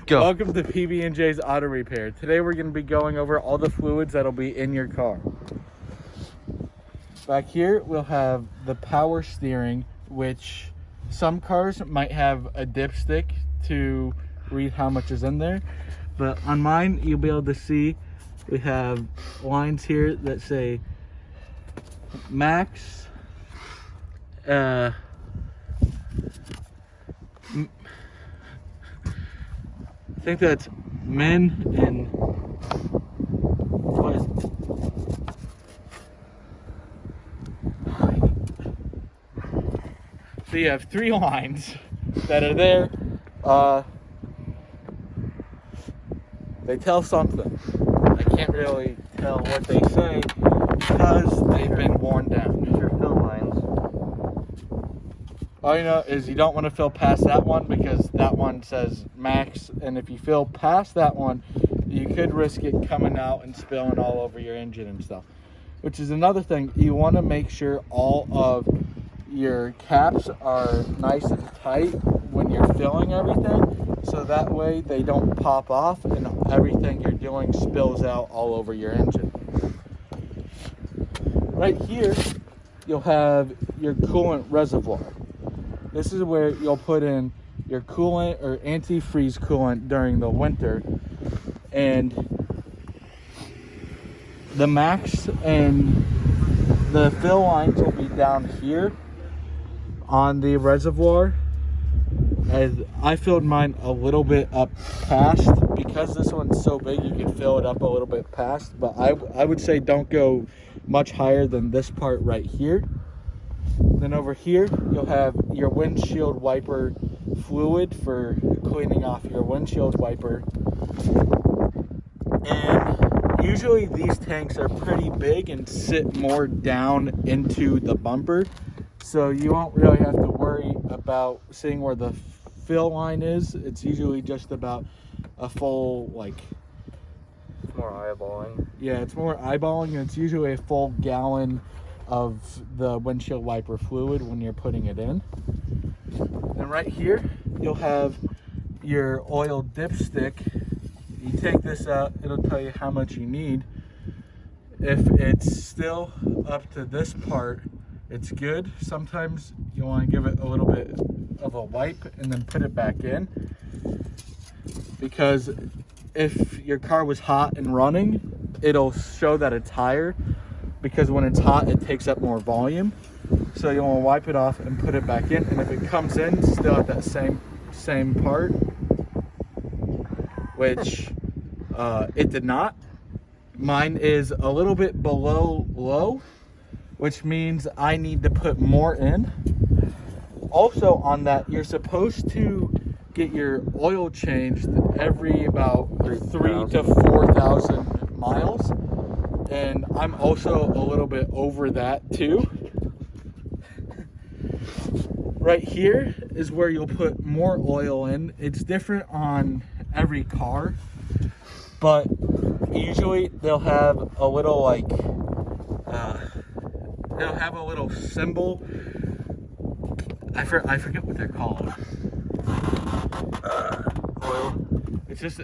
Go. Welcome to pb&j's Auto Repair. Today we're going to be going over all the fluids that'll be in your car. Back here we'll have the power steering, which some cars might have a dipstick to read how much is in there, but on mine you'll be able to see we have lines here that say max, I think that's min and what? So you have 3 lines that are there. They tell something. I can't really tell what they say because they've been worn down. These are fill lines. All you know is you don't want to fill past that one because that one says max, and if you fill past that one, you could risk it coming out and spilling all over your engine and stuff. Which is another thing, you want to make sure all of your caps are nice and tight when you're filling everything, so that way they don't pop off and everything you're doing spills out all over your engine. Right here, you'll have your coolant reservoir. This is where you'll put in your coolant or antifreeze coolant during the winter, and the max and the fill lines will be down here on the reservoir. As I filled mine a little bit up past, because this one's so big you can fill it up a little bit past, but I would say don't go much higher than this part right here. Then over here you'll have your windshield wiper fluid for cleaning off your windshield wiper, and usually these tanks are pretty big and sit more down into the bumper, so you won't really have to worry about seeing where the fill line is. It's usually just about a full, like, More eyeballing. yeah, it's more eyeballing, and it's usually a full gallon of the windshield wiper fluid when you're putting it in. And right here you'll have your oil dipstick. You take this out, it'll tell you how much you need. If it's still up to this part, it's good. Sometimes you want to give it a little bit of a wipe and then put it back in, because if your car was hot and running, it'll show that it's higher, because when it's hot it takes up more volume. So you want to wipe it off and put it back in, and if it comes in still at that same part, which it did not, mine is a little bit below low, which means I need to put more in. Also on that, you're supposed to get your oil changed every about 3,000 to 4,000 miles, and I'm also a little bit over that too. Right here is where you'll put more oil in. It's different on every car, but usually they'll have a little, like, they'll have a little symbol. I forget what they're called. Oil. It's just,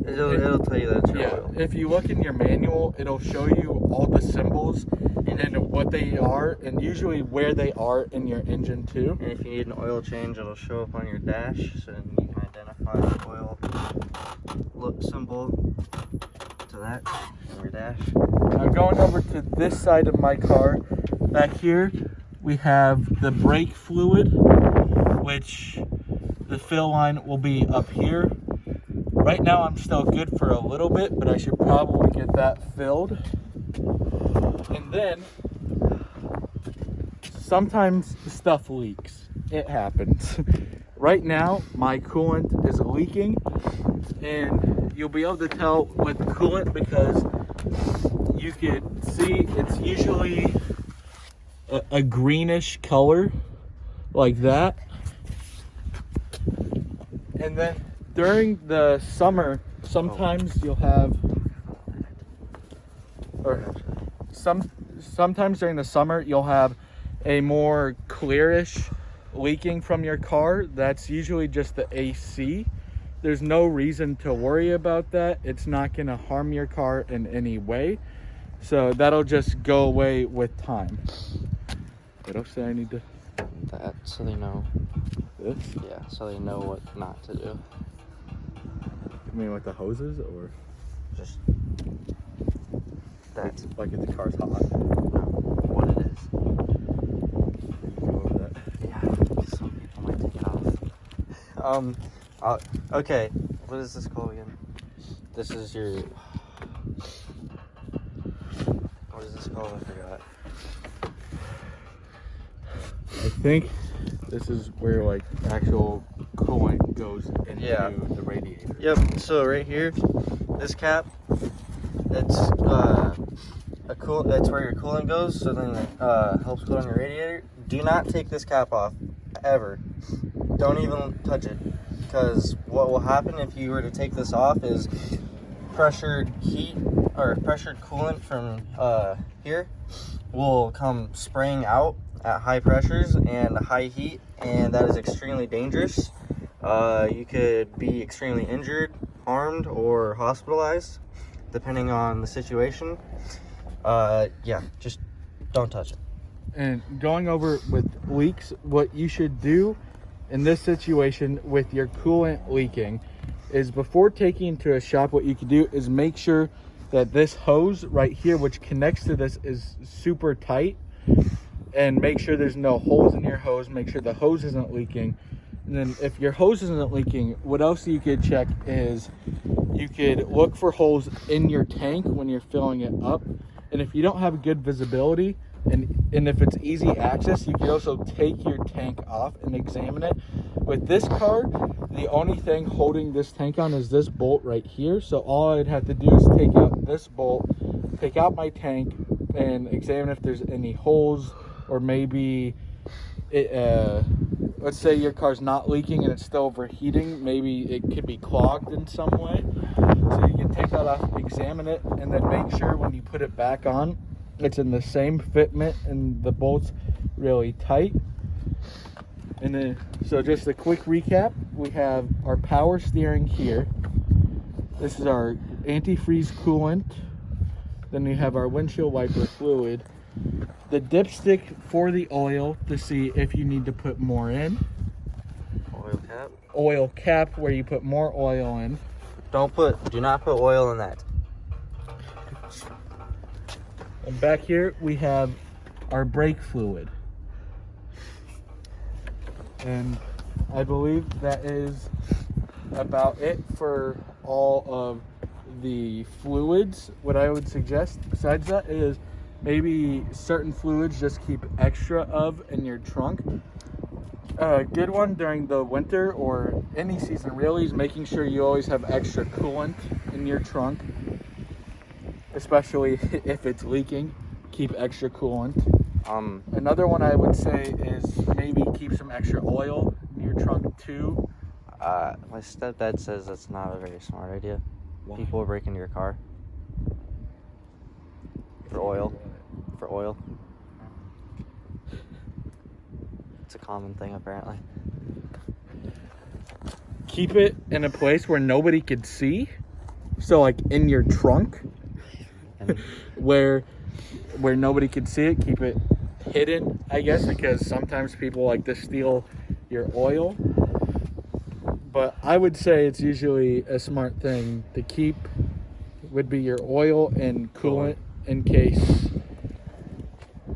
It'll tell you that it's your oil. if you look in your manual, it'll show you all the symbols and what they are, and usually where they are in your engine too. And if you need an oil change, it'll show up on your dash, so you can identify the oil symbol to that on your dash. Now going over to this side of my car, back here we have the brake fluid, which the fill line will be up here. Right now I'm still good for a little bit, but I should probably get that filled. And then sometimes stuff leaks. It happens. Right now my coolant is leaking, and you'll be able to tell with coolant because you can see it's usually a greenish color like that. And then during the summer, sometimes you'll have, or sometimes during the summer you'll have a more clearish leaking from your car. That's usually just the AC. there's no reason to worry about that. It's not going to harm your car in any way. So that'll just go away with time. What else do I need to... That, so they know. This? Yeah, so they know what not to do. I mean with the hoses, or? Just that. Like if the car's hot? No, what it is. Go over that. Yeah, some people might take it off. Okay, what is this called again? This is your... What is this called? I forgot. I think this is where like actual coolant goes into the radiator. Yep. So right here, this cap, it's that's where your coolant goes. So then it helps cool down your radiator. Do not take this cap off, ever. Don't even touch it, because what will happen if you were to take this off is pressured heat or pressured coolant from here will come spraying out at high pressures and high heat, and that is extremely dangerous. You could be extremely injured, harmed, or hospitalized, depending on the situation. Yeah, just don't touch it. And going over with leaks, what you should do in this situation with your coolant leaking is, before taking to a shop, what you can do is make sure that this hose right here, which connects to this, is super tight, and make sure there's no holes in your hose. Make sure the hose isn't leaking. And then if your hose isn't leaking, what else you could check is you could look for holes in your tank when you're filling it up. And if you don't have good visibility, and if it's easy access, you can also take your tank off and examine it. With this car, the only thing holding this tank on is this bolt right here. So all I'd have to do is take out this bolt, take out my tank, and examine if there's any holes, or maybe it, let's say your car's not leaking and it's still overheating. Maybe it could be clogged in some way. So you can take that off, examine it, and then make sure when you put it back on, it's in the same fitment and the bolt's really tight. And then, so just a quick recap, we have our power steering here. This is our antifreeze coolant. Then we have our windshield wiper fluid. The dipstick for the oil to see if you need to put more in. Oil cap. Oil cap where you put more oil in. Do not put oil in that. And back here we have our brake fluid. And I believe that is about it for all of the fluids. What I would suggest besides that is maybe certain fluids just keep extra of in your trunk. A good one during the winter or any season really is making sure you always have extra coolant in your trunk, especially if it's leaking. Keep extra coolant. Another one I would say is maybe keep some extra oil in your trunk too. My stepdad says that's not a very smart idea. Why? People will break into your car for oil. For oil. It's a common thing apparently. Keep it in a place where nobody could see. So like in your trunk, and where nobody could see it. Keep it hidden, I guess, because sometimes people like to steal your oil. But I would say it's usually a smart thing to keep would be your oil and coolant in case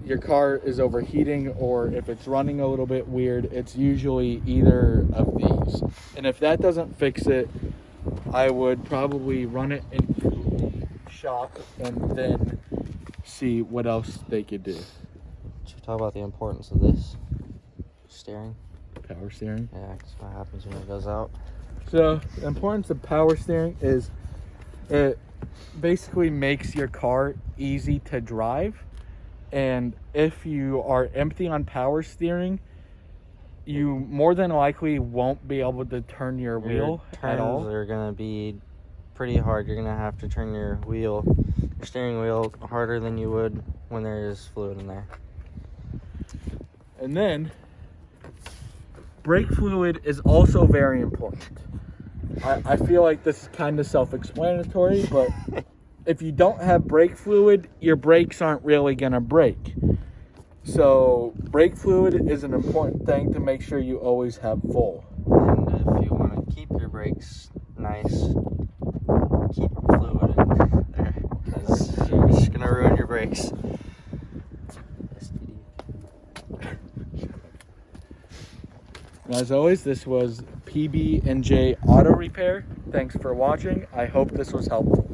your car is overheating, or if it's running a little bit weird. It's usually either of these. And if that doesn't fix it, I would probably run it into shop and then see what else they could do. Should we talk about the importance of this steering? Power steering. Yeah, because what happens when it goes out? So the importance of power steering is it basically makes your car easy to drive. And if you are empty on power steering, you more than likely won't be able to turn your wheel at all. Turns are going to be pretty hard. You're going to have to turn your steering wheel harder than you would when there is fluid in there. And then brake fluid is also very important. I feel like this is kind of self-explanatory, but if you don't have brake fluid, your brakes aren't really going to brake. So brake fluid is an important thing to make sure you always have full. And if you want to keep your brakes nice, keep fluid in there, because you're just going to ruin your brakes. And as always, this was PB&J Auto Repair. Thanks for watching. I hope this was helpful.